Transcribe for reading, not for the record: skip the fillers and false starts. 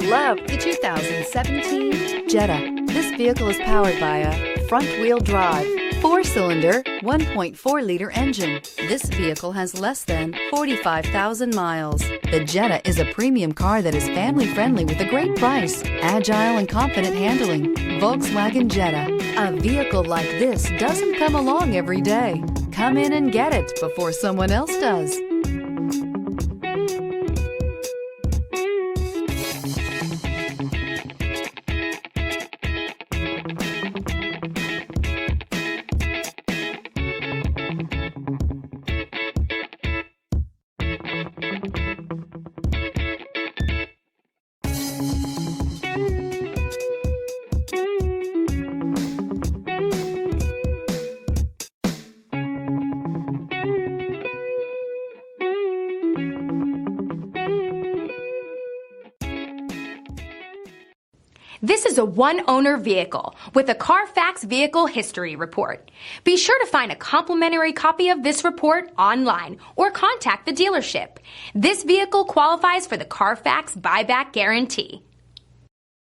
Love the 2017 Jetta. This vehicle is powered by a front-wheel drive, 4-cylinder, 1.4-liter engine. This vehicle has less than 45,000 miles. The Jetta is a premium car that is family-friendly with a great price, agile and confident handling. Volkswagen Jetta. A vehicle like this doesn't come along every day. Come in and get it before someone else does. This is a one-owner vehicle with a Carfax Vehicle History Report. Be sure to find a complimentary copy of this report online or contact the dealership. This vehicle qualifies for the Carfax Buyback Guarantee.